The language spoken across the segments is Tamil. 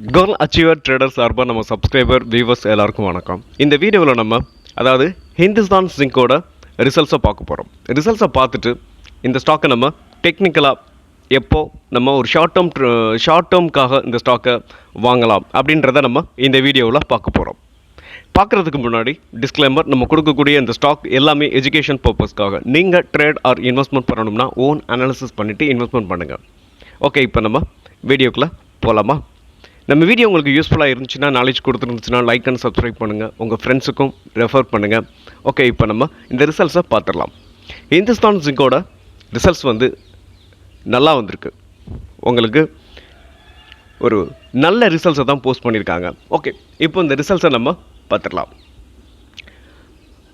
கோல் அச்சீவர் ட்ரேடர் சார்பாக நம்ம சப்ஸ்கிரைபர் வியூவர்ஸ் எல்லாருக்கும் வணக்கம். இந்த வீடியோவில் நம்ம அதாவது ஹிந்துஸ்தான் ஜிங்கோட ரிசல்ட்ஸை பார்க்க போகிறோம். ரிசல்ட்ஸை பார்த்துட்டு இந்த ஸ்டாக்கை நம்ம டெக்னிக்கலாக எப்போ நம்ம ஒரு ஷார்ட் டேர்முக்காக இந்த ஸ்டாக்கை வாங்கலாம் அப்படின்றத நம்ம இந்த வீடியோவில் பார்க்க போகிறோம். பார்க்குறதுக்கு முன்னாடி டிஸ்க்ளைமர், நம்ம கொடுக்கக்கூடிய இந்த ஸ்டாக் எல்லாமே எஜுகேஷன் பர்பஸ்க்காக. நீங்கள் ட்ரேட் ஆர் இன்வெஸ்ட்மெண்ட் பண்ணணும்னா ஓன் அனாலிசிஸ் பண்ணிவிட்டு இன்வெஸ்ட்மெண்ட் பண்ணுங்கள். ஓகே, இப்போ நம்ம வீடியோக்குள்ளே போகலாமா? நம்ம வீடியோ உங்களுக்கு யூஸ்ஃபுல்லாக இருந்துச்சுன்னா, நாலேஜ் கொடுத்துருந்துச்சுன்னா லைக் அண்ட் சப்ஸ்கிரைப் பண்ணுங்கள், உங்கள் ஃப்ரெண்ட்ஸுக்கும் ரெஃபர் பண்ணுங்கள். ஓகே, இப்போ நம்ம இந்த ரிசல்ட்ஸை பார்த்துடலாம். ஹிந்துஸ்தான் ஜிங்கோட ரிசல்ட்ஸ் நல்லா வந்திருக்கு. உங்களுக்கு ஒரு நல்ல ரிசல்ட்ஸை தான் போஸ்ட் பண்ணியிருக்காங்க. ஓகே, இப்போ இந்த ரிசல்ட்ஸை நம்ம பார்த்துடலாம்.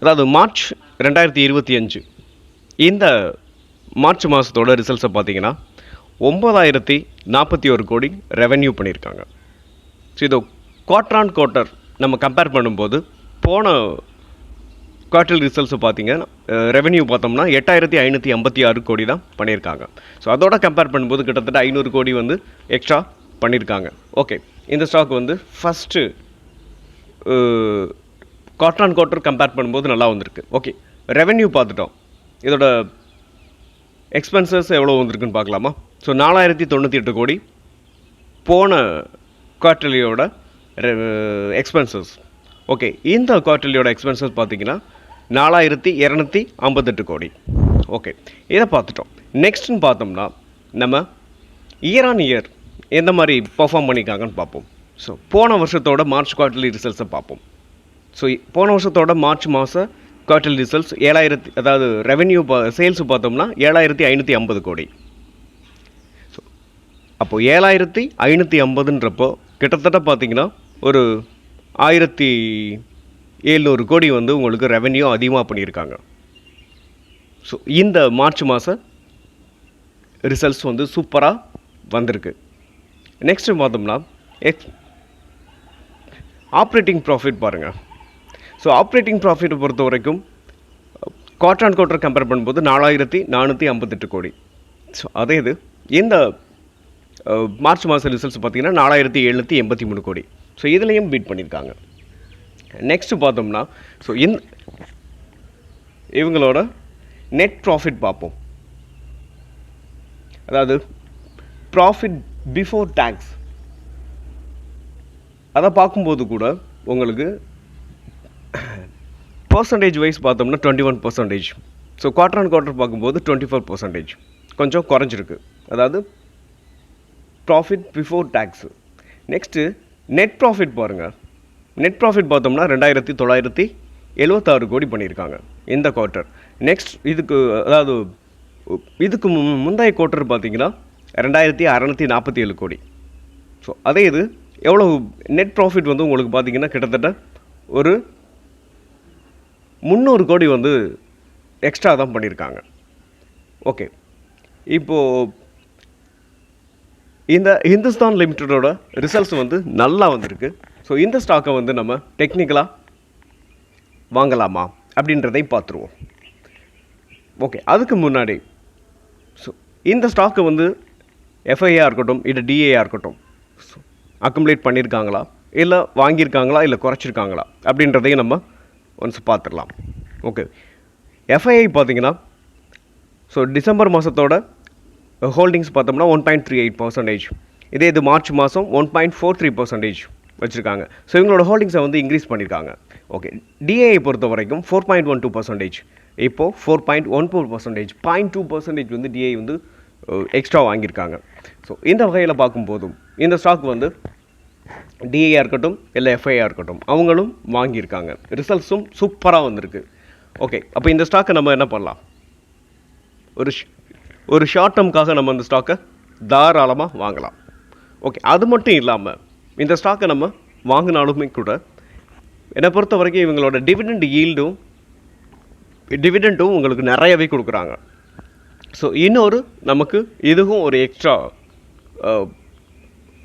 அதாவது மார்ச் 2025 இந்த மார்ச் மாதத்தோட ரிசல்ட்ஸை பார்த்தீங்கன்னா 9041 கோடி ரெவென்யூ பண்ணியிருக்காங்க. ஸோ இது குவார்டர் குவார்ட்டர் நம்ம கம்பேர் பண்ணும்போது போன குவார்டர் ரிசல்ட்ஸை பார்த்தீங்கன்னா ரெவென்யூ பார்த்தோம்னா 8556 கோடி தான் பண்ணியிருக்காங்க. ஸோ அதோட கம்பேர் பண்ணும்போது கிட்டத்தட்ட 500 கோடி எக்ஸ்ட்ரா பண்ணியிருக்காங்க. ஓகே, இந்த stock first quarter quarter compare பண்ணும்போது நல்லா வந்திருக்கு. ஓகே, ரெவென்யூ பார்த்துட்டோம். இதோட எக்ஸ்பென்சஸ் எவ்வளோ வந்திருக்குன்னு பார்க்கலாமா? ஸோ 4098 கோடி போன குவார்டர்லியோட எக்ஸ்பென்சஸ். ஓகே, இந்த குவார்டர்லியோட எக்ஸ்பென்சஸ் பார்த்தீங்கன்னா 4258 கோடி. ஓகே, இதை பார்த்துட்டோம். நெக்ஸ்ட்னு பார்த்தோம்னா நம்ம இயர் ஆன் இயர் எந்த மாதிரி பர்ஃபார்ம் பண்ணியிருக்காங்கன்னு பார்ப்போம். ஸோ போன வருஷத்தோட மார்ச் குவார்டர்லி ரிசல்ட்ஸை பார்ப்போம். ஸோ போன வருஷத்தோட மார்ச் மாத குவார்டர்லி ரிசல்ட்ஸ் 7000, அதாவது ரெவென்யூ சேல்ஸ் பார்த்தோம்னா 7550 கோடி. ஸோ அப்போது 7550ன்றப்போ கிட்டத்தட்ட பார்த்தீங்கன்னா ஒரு 1700 கோடி உங்களுக்கு ரெவென்யூ அதிகமாக பண்ணியிருக்காங்க. ஸோ இந்த மார்ச் மாத ரிசல்ட்ஸ் சூப்பராக வந்திருக்கு. நெக்ஸ்ட்டு பார்த்தோம்னா ஆப்ரேட்டிங் ப்ராஃபிட் பாருங்கள். ஸோ ஆப்ரேட்டிங் ப்ராஃபிட்டை பொறுத்த வரைக்கும் குவார்டர் அண்ட் குவார்ட்டர் கம்பேர் பண்ணும்போது 4458 கோடி. ஸோ அதே இது இந்த மார்ச் மாத ரிசல்ட்ஸ் பார்த்தீங்கன்னா 4783 கோடி. ஸோ இதுலேயும் பீட் பண்ணியிருக்காங்க. நெக்ஸ்ட்டு பார்த்தோம்னா ஸோ இவங்களோட நெட் ப்ராஃபிட் பார்ப்போம். அதாவது ப்ராஃபிட் பிஃபோர் டேக்ஸ் அதை பார்க்கும்போது கூட உங்களுக்கு பர்சன்டேஜ் வைஸ் பார்த்தோம்னா 21%. ஸோ குவார்டர் அண்ட் குவார்ட்டர் பார்க்கும்போது 24%, கொஞ்சம் குறைஞ்சிருக்கு. அதாவது profit before tax. Next net profit பாருங்கள். நெட் ப்ராஃபிட் பார்த்தோம்னா 2976 கோடி பண்ணியிருக்காங்க இந்த குவார்ட்டர். நெக்ஸ்ட் இதுக்கு முந்தைய குவார்ட்டர் பார்த்தீங்கன்னா 2647 கோடி. ஸோ அதே இது எவ்வளோ நெட் ப்ராஃபிட் உங்களுக்கு பார்த்தீங்கன்னா கிட்டத்தட்ட ஒரு 300 கோடி எக்ஸ்ட்ரா தான் பண்ணியிருக்காங்க. ஓகே, இப்போது இந்த ஹிந்துஸ்தான் லிமிட்டடோட ரிசல்ட்ஸ் நல்லா வந்திருக்கு. ஸோ இந்த ஸ்டாக்கை நம்ம டெக்னிக்கலாக வாங்கலாமா அப்படின்றதையும் பார்த்துருவோம். ஓகே, அதுக்கு முன்னாடி ஸோ இந்த ஸ்டாக்கை எஃப்ஐஆ இருக்கட்டும் இல்லை டிஏஆ இருக்கட்டும் அக்குமுலேட் பண்ணியிருக்காங்களா, இல்லை வாங்கியிருக்காங்களா, இல்லை குறைச்சிருக்காங்களா அப்படின்றதையும் நம்ம ஒன்ஸ் பார்த்துடலாம். ஓகே, எஃப்ஐஐ பார்த்தீங்கன்னா ஸோ டிசம்பர் மாதத்தோட ஹோல்டிங்ஸ் பார்த்தோம்னா 1.38%. இதே இது மார்ச் மாதம் 1.43% வச்சுருக்காங்க. ஸோ இவங்களோட ஹோல்டிங்ஸை இன்க்ரீஸ் பண்ணியிருக்காங்க. ஓகே, டிஏஐ பொறுத்த வரைக்கும் 4.12%, இப்போது 4.14%, 0.2% டிஏஐ எக்ஸ்ட்ரா வாங்கியிருக்காங்க. ஸோ இந்த வகையில் பார்க்கும்போதும் இந்த ஸ்டாக் டிஏஆர் இருக்கட்டும் இல்லை எஃப்ஐஆர் இருக்கட்டும் அவங்களும் வாங்கியிருக்காங்க. ரிசல்ட்ஸும் சூப்பராக வந்திருக்கு. ஓகே, அப்போ இந்த ஸ்டாக்கை நம்ம என்ன பண்ணலாம்? ஒரு ஷார்ட் டேர்முக்காக நம்ம இந்த ஸ்டாக்கை தாராளமாக வாங்கலாம். ஓகே, அது மட்டும் இல்லாமல் இந்த ஸ்டாக்கை நம்ம வாங்கினாலுமே கூட என்னை பொறுத்த வரைக்கும் இவங்களோட டிவிடெண்டும் உங்களுக்கு நிறையவே கொடுக்குறாங்க. ஸோ இன்னொரு நமக்கு இதுவும் ஒரு எக்ஸ்ட்ரா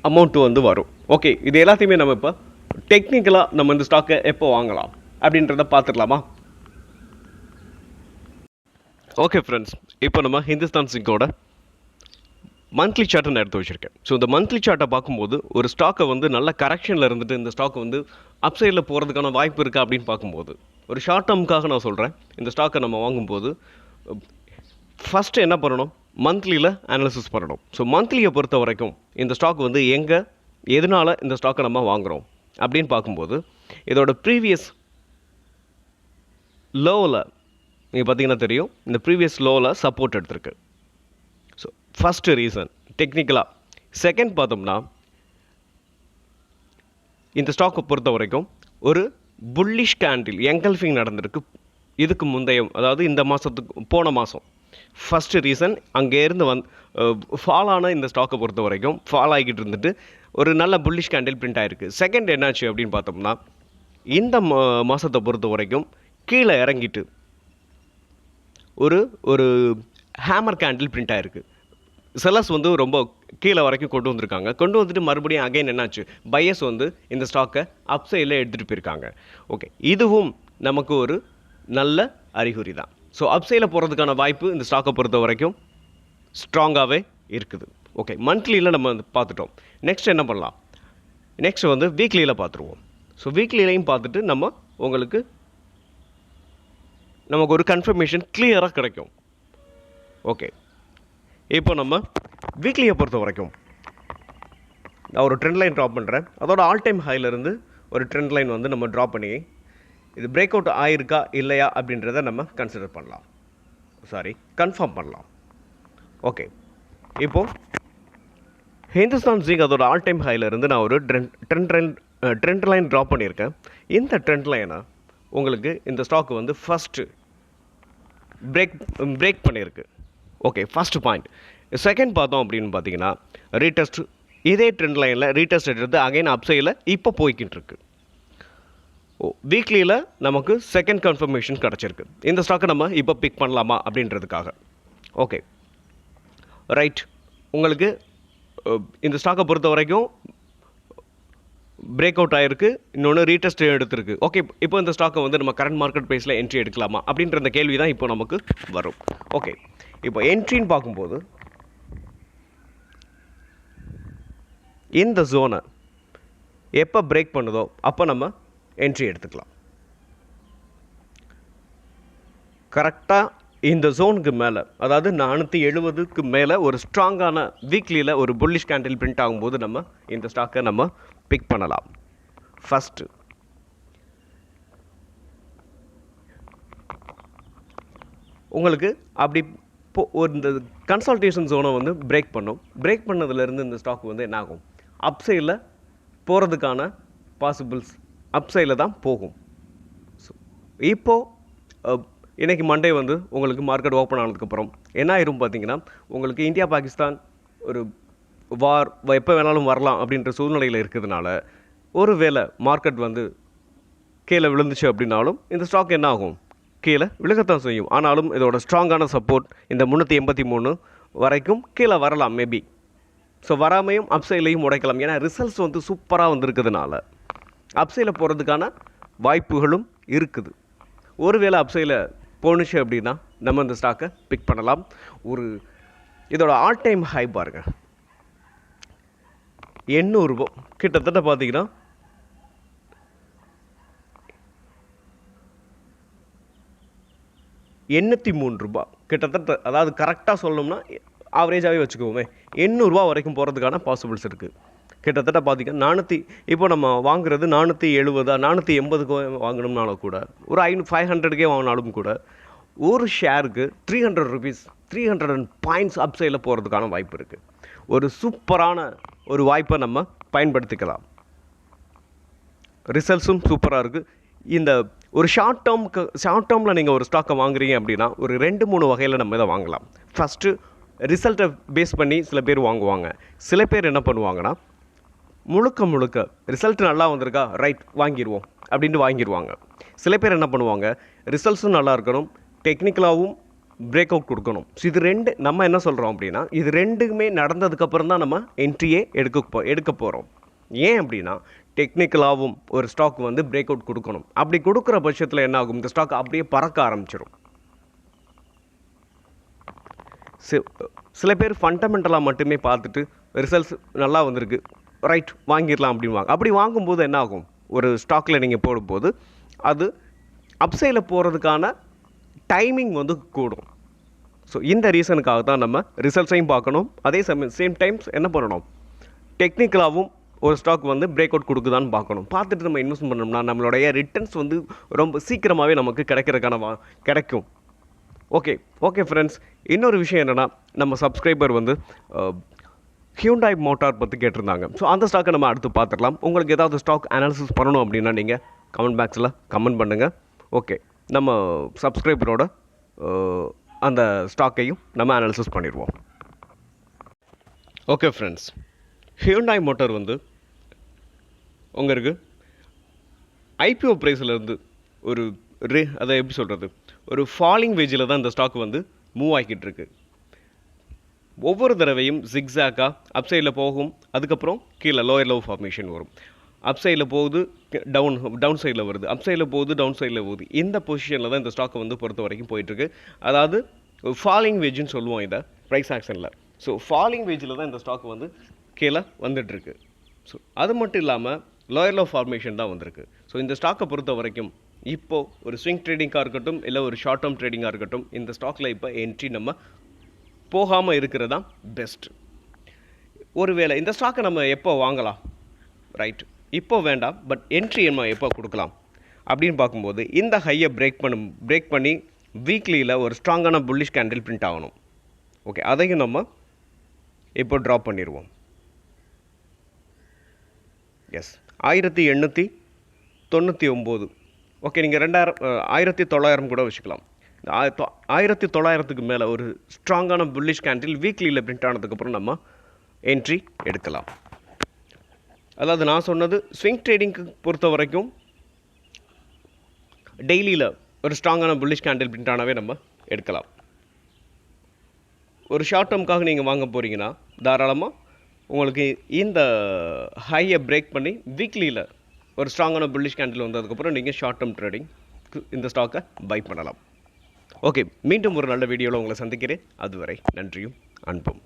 அமௌண்ட்டு வரும். ஓகே, இது எல்லாத்தையுமே நம்ம இப்போ டெக்னிக்கலாக நம்ம இந்த ஸ்டாக்கை எப்போ வாங்கலாம் அப்படின்றத பார்த்துடலாமா? ஓகே ஃப்ரெண்ட்ஸ், இப்போ நம்ம ஹிந்துஸ்தான் ஜிங்கோட மந்த்லி சார்ட்டை நான் எடுத்து வச்சுருக்கேன். ஸோ இந்த மந்த்லி சார்ட்டை பார்க்கும்போது ஒரு ஸ்டாக்கை வந்து நல்ல கரெக்ஷனில் இருந்துட்டு இந்த ஸ்டாக் வந்து அப்சைடில் போகிறதுக்கான வாய்ப்பு இருக்கா அப்படின்னு பார்க்கும்போது, ஒரு ஷார்ட் டேர்முக்காக நான் சொல்கிறேன், இந்த ஸ்டாக்கை நம்ம வாங்கும்போது ஃபஸ்ட்டு என்ன பண்ணணும், மந்த்லியில் அனாலிசிஸ் பண்ணணும். ஸோ மந்த்லியை பொறுத்த வரைக்கும் இந்த ஸ்டாக் வந்து எதனால் இந்த ஸ்டாக்கை நம்ம வாங்குகிறோம் அப்படின்னு பார்க்கும்போது, இதோட ப்ரீவியஸ் லோவில் நீங்கள் பார்த்தீங்கன்னா தெரியும், இந்த ப்ரீவியஸ் லோவில் சப்போர்ட் எடுத்திருக்கு. ஸோ ஃபஸ்ட்டு ரீசன் டெக்னிக்கலாக. செகண்ட் பார்த்தோம்னா, இந்த ஸ்டாக்கை பொறுத்த வரைக்கும் ஒரு புல்லிஷ் கேண்டில் எங்கல்ஃபிங் நடந்திருக்கு இதுக்கு முந்தைய, அதாவது இந்த மாதத்துக்கு போன மாதம். ஃபஸ்ட்டு ரீசன் அங்கேருந்து ஃபால் ஆன இந்த ஸ்டாக்கை பொறுத்த வரைக்கும் ஃபால் ஆகிக்கிட்டு இருந்துட்டு ஒரு நல்ல புல்லிஷ் கேண்டில் பிரிண்ட் ஆகிருக்கு. செகண்ட் என்னாச்சு அப்படின்னு பார்த்தோம்னா, இந்த மாதத்தை பொறுத்த வரைக்கும் கீழே இறங்கிட்டு ஒரு ஹேமர் கேண்டில் பிரிண்ட் ஆகிருக்கு. செல்லர்ஸ் வந்து ரொம்ப கீழே வரைக்கும் கொண்டு வந்திருக்காங்க. கொண்டு வந்துட்டு மறுபடியும் அகைன் என்னாச்சு, பையர்ஸ் வந்து இந்த ஸ்டாக்கை அப்சைடில் எடுத்துகிட்டு போயிருக்காங்க. ஓகே, இதுவும் நமக்கு ஒரு நல்ல அறிகுறி தான். ஸோ அப்சைடில் போகிறதுக்கான வாய்ப்பு இந்த ஸ்டாக்கை பொறுத்த வரைக்கும் ஸ்ட்ராங்காகவே இருக்குது. ஓகே, மந்த்லியில் நம்ம வந்து பார்த்துட்டோம். நெக்ஸ்ட் என்ன பண்ணலாம், நெக்ஸ்ட் வந்து வீக்லியில் பார்த்துருவோம். ஸோ வீக்லியிலையும் பார்த்துட்டு நமக்கு ஒரு கன்ஃபர்மேஷன் கிளியராக கிடைக்கும். ஓகே, இப்போ நம்ம வீக்லியை பொறுத்த வரைக்கும் நான் ஒரு ட்ரெண்ட் லைன் ட்ராப் பண்ணுறேன். அதோட ஆல் டைம் ஹைலேருந்து ஒரு ட்ரெண்ட் லைன் வந்து நம்ம ட்ராப் பண்ணி இது பிரேக் அவுட் ஆயிருக்கா இல்லையா அப்படின்றத நம்ம கன்ஃபார்ம் பண்ணலாம். ஓகே, இப்போது ஹிந்துஸ்தான் ஜிங்க் அதோட ஆல் டைம் ஹைலேருந்து நான் ஒரு ட்ரெண்ட் லைன் ட்ராப் பண்ணியிருக்கேன். இந்த ட்ரெண்ட் லைனை உங்களுக்கு இந்த ஸ்டாக் வந்து ஃபஸ்ட்டு பிரேக் பண்ணியிருக்கு. Okay, first point. செகண்ட் பார்த்தோம் அப்படின்னு பார்த்தீங்கன்னா, ரீடெஸ்ட் இதே ட்ரெண்ட் லைனில் ரீடெஸ்ட் எடுத்து அகைன் அப்சைடில் இப்போ போய்கிட்டு இருக்கு. வீக்லியில் நமக்கு செகண்ட் கன்ஃபர்மேஷன் கிடச்சிருக்கு. இந்த ஸ்டாக்கை நம்ம இப்போ பிக் பண்ணலாமா அப்படின்றதுக்காக. ஓகே ரைட், உங்களுக்கு இந்த ஸ்டாக்கை பொறுத்த வரைக்கும் பிரேக் அவுட் ஆகிருக்கு, இன்னொன்று ரீடெஸ்ட் எடுத்திருக்கு. ஓகே, இப்போ இந்த ஸ்டாக்கை வந்து நம்ம கரண்ட் மார்க்கெட் ப்ரைஸில் என்ட்ரி எடுக்கலாமா அப்படின்ற அந்த கேள்வி தான் இப்போ நமக்கு வரும். ஓகே, இப்போ என்ட்ரின்னு பார்க்கும்போது இந்த ஜோனை எப்போ பிரேக் பண்ணுதோ அப்போ நம்ம என்ட்ரி எடுத்துக்கலாம். கரெக்டாக இந்த ஜோனுக்கு மேலே, அதாவது 470க்கு மேலே ஒரு ஸ்ட்ராங்கான வீக்லியில் ஒரு புல்லிஷ் கேண்டில் பிரிண்ட் ஆகும்போது நம்ம இந்த ஸ்டாக்கை நம்ம பிக் பண்ணலாம். ஃபஸ்ட்டு உங்களுக்கு அப்படி இந்த கன்சல்டேஷன் ஜோனை வந்து பிரேக் பண்ணதுலேருந்து இந்த ஸ்டாக் வந்து என்ன ஆகும், அப்சைடில் போகிறதுக்கான பாசிபிள்ஸ் அப்சைடில் தான் போகும். ஸோ இப்போது இன்றைக்கி மண்டே வந்து உங்களுக்கு மார்க்கெட் ஓப்பன் ஆனதுக்கப்புறம் என்ன ஆயிரும் பார்த்தீங்கன்னா, உங்களுக்கு இந்தியா பாகிஸ்தான் ஒரு வார் எப்போ வேணாலும் வரலாம் அப்படின்ற சூழ்நிலையில் இருக்கிறதுனால ஒரு வேளை மார்க்கெட் வந்து கீழே விழுந்துச்சு அப்படின்னாலும் இந்த ஸ்டாக் என்ன ஆகும், கீழே விழுகத்தான் செய்யும். ஆனாலும் இதோட ஸ்ட்ராங்கான சப்போர்ட் இந்த 383 வரைக்கும் கீழே வரலாம் மேபி. ஸோ வராமையும் அப்சைட்லையும் உடைக்கலாம். ஏன்னா ரிசல்ட்ஸ் வந்து சூப்பராக வந்திருக்கிறதுனால அப்சைடில் போகிறதுக்கான வாய்ப்புகளும் இருக்குது. ஒருவேளை அப்சைடில் போணுச்சு அப்படின்னா நம்ம இந்த ஸ்டாக்கை பிக் பண்ணலாம். இதோட ஆல் டைம் ஹை பாருங்கள், 800 ரூபா கிட்டத்தட்ட பார்த்தீங்கன்னா 803 ரூபா கிட்டத்தட்ட. அதாவது கரெக்டாக சொல்லணும்னா ஆவரேஜாகவே வச்சுக்குவோமே 800 ரூபா வரைக்கும் போகிறதுக்கான பாசிபிள்ஸ் இருக்குது. கிட்டத்தட்ட பார்த்திங்கன்னா இப்போ நம்ம வாங்குறது 470 480க்கு வாங்கணும்னாலும் கூட ஒரு 500K வாங்கினாலும் கூட ஒரு ஷேருக்கு 300 ருபீஸ் 300 பாயிண்ட்ஸ் அப்சைடில் போகிறதுக்கான வாய்ப்பு இருக்குது. ஒரு சூப்பரான ஒரு வாய்ப்பை நம்ம பயன்படுத்திக்கலாம். ரிசல்ட்ஸும் சூப்பராக இருக்குது. இந்த ஒரு ஷார்ட் டேர்மில் நீங்கள் ஒரு ஸ்டாக்கை வாங்குறீங்க அப்படின்னா ஒரு 2-3 வகையில் நம்ம இதை வாங்கலாம். ஃபஸ்ட்டு ரிசல்ட்டை பேஸ் பண்ணி சில பேர் வாங்குவாங்க. சில பேர் என்ன பண்ணுவாங்கன்னா, முழுக்க ரிசல்ட் நல்லா வந்திருக்கா ரைட் வாங்கிடுவோம் அப்படின்ட்டு வாங்கிடுவாங்க. சில பேர் என்ன பண்ணுவாங்க, ரிசல்ட்ஸும் நல்லா இருக்கணும், டெக்னிக்கலாகவும் பிரேக் அவுட் கொடுக்கணும். ஸோ இது நம்ம என்ன சொல்கிறோம் அப்படின்னா, இது ரெண்டுமே நடந்ததுக்கப்புறம் தான் நம்ம என்ட்ரியே எடுக்க போகிறோம். ஏன் அப்படின்னா, டெக்னிக்கலாகவும் ஒரு ஸ்டாக் வந்து பிரேக் அவுட் கொடுக்கணும். அப்படி கொடுக்குற பட்சத்தில் என்ன ஆகும், இந்த ஸ்டாக் அப்படியே பறக்க ஆரம்பிச்சிடும். சில பேர் ஃபண்டமெண்டலாக மட்டுமே பார்த்துட்டு ரிசல்ட்ஸ் நல்லா வந்திருக்கு, ரைட் வாங்கிடலாம் அப்படின்வாங்க. அப்படி வாங்கும்போது என்ன ஆகும், ஒரு ஸ்டாக்கில் நீங்கள் போடும்போது அது அப்சைடில் போகிறதுக்கான டைமிங் வந்து கூடும். ஸோ இந்த ரீசனுக்காக தான் நம்ம ரிசல்ட்ஸையும் பார்க்கணும், அதே சேம் டைம்ஸ் என்ன பண்ணணும், டெக்னிக்கலாகவும் ஒரு ஸ்டாக் வந்து பிரேக் அவுட் கொடுக்குதான்னு பார்க்கணும். பார்த்துட்டு நம்ம இன்வெஸ்ட் பண்ணோம்னா நம்மளுடைய ரிட்டர்ன்ஸ் வந்து ரொம்ப சீக்கிரமாகவே நமக்கு கிடைக்கும். ஓகே ஃப்ரெண்ட்ஸ், இன்னொரு விஷயம் என்னென்னா, நம்ம சப்ஸ்கிரைபர் வந்து ஹியூண்டாய் மோட்டார் பற்றி கேட்டிருந்தாங்க. ஸோ அந்த ஸ்டாக்கை நம்ம அடுத்து பார்த்துடலாம். உங்களுக்கு ஏதாவது ஸ்டாக் அனாலிசிஸ் பண்ணணும் அப்படின்னா நீங்கள் கமெண்ட் பாக்ஸில் கமெண்ட் பண்ணுங்கள். ஓகே, நம்ம சப்ஸ்கிரைபரோட அந்த ஸ்டாக்கையும் நம்ம அனாலிசிஸ் பண்ணிடுவோம். ஓகே ஃப்ரெண்ட்ஸ், ஹியூண்டாய் மோட்டார் வந்து உங்களுக்கு ஐபிஓ ப்ரைஸிலேருந்து அதை எப்படி சொல்கிறது, ஒரு ஃபாலிங் வேஜில் தான் இந்த ஸ்டாக் வந்து மூவ் ஆகிக்கிட்டு இருக்கு. ஒவ்வொரு தடவையும் ஜிக்ஸாக்காக அப்சைடில் போகும், அதுக்கப்புறம் கீழே லோயர் லவ் ஃபார்மேஷன் வரும். அப்சைடில் போகுது, டவுன் சைடில் வருது, அப்சைடில் போகுது, டவுன் சைடில் போகுது. இந்த பொசிஷனில் தான் இந்த ஸ்டாக்கை வந்து பொறுத்த வரைக்கும் போயிட்டுருக்கு. அதாவது ஃபாலிங் வேஜ்னு சொல்லுவோம் இதை ப்ரைஸ் ஆக்ஷனில். ஸோ ஃபாலிங் வேஜில் தான் இந்த ஸ்டாக் வந்து கீழே வந்துட்டுருக்கு. ஸோ அது மட்டும் இல்லாமல் லோயர் லவ் ஃபார்மேஷன் தான் வந்திருக்கு. ஸோ இந்த ஸ்டாக்கை பொறுத்த வரைக்கும் இப்போது ஒரு ஸ்விங் ட்ரேடிங்காக இருக்கட்டும், இல்லை ஒரு ஷார்ட் டேர்ம் ட்ரேடிங்காக இருக்கட்டும், இந்த ஸ்டாக்கில் இப்போ என்ட்ரி நம்ம போகாமல் இருக்கிறது தான் பெஸ்ட். ஒருவேளை இந்த ஸ்டாக்கை நம்ம எப்போ வாங்கலாம், ரைட், இப்போ வேண்டாம், பட் என்ட்ரி நம்ம எப்போ கொடுக்கலாம் அப்படின்னு பார்க்கும்போது இந்த ஹையை பிரேக் பண்ணி வீக்லியில் ஒரு ஸ்ட்ராங்கான புல்லிஷ் கேண்டில் பிரிண்ட் ஆகணும். ஓகே, அதையும் நம்ம இப்போ ட்ராப் பண்ணிடுவோம். எஸ், 1899. ஓகே, நீங்கள் 1900 கூட வச்சுக்கலாம். 1900க்கு மேலே ஒரு ஸ்ட்ராங்கான புல்லிஷ் கேண்டில் வீக்லியில் பிரிண்ட் ஆனதுக்கப்புறம் நம்ம என்ட்ரி எடுக்கலாம். அதாவது நான் சொன்னது ஸ்விங் ட்ரேடிங்க்கு பொறுத்த வரைக்கும் டெய்லியில் ஒரு ஸ்ட்ராங்கான புல்லிஷ் கேண்டில் பிரிண்ட் ஆனவே நம்ம எடுக்கலாம். ஒரு ஷார்ட் டேர்முக்காக நீங்கள் வாங்க போகிறீங்கன்னா தாராளமாக உங்களுக்கு இந்த ஹையை பிரேக் பண்ணி வீக்லியில் ஒரு ஸ்ட்ராங்கான புல்லிஷ் கேண்டில் வந்ததுக்கப்புறம் நீங்கள் ஷார்ட் டேர்ம் ட்ரேடிங் இந்த ஸ்டாக்கை பை பண்ணலாம். ஓகே, மீண்டும் ஒரு நல்ல வீடியோவில் உங்களை சந்திக்கிறேன். அதுவரை நன்றியும் அன்பும்.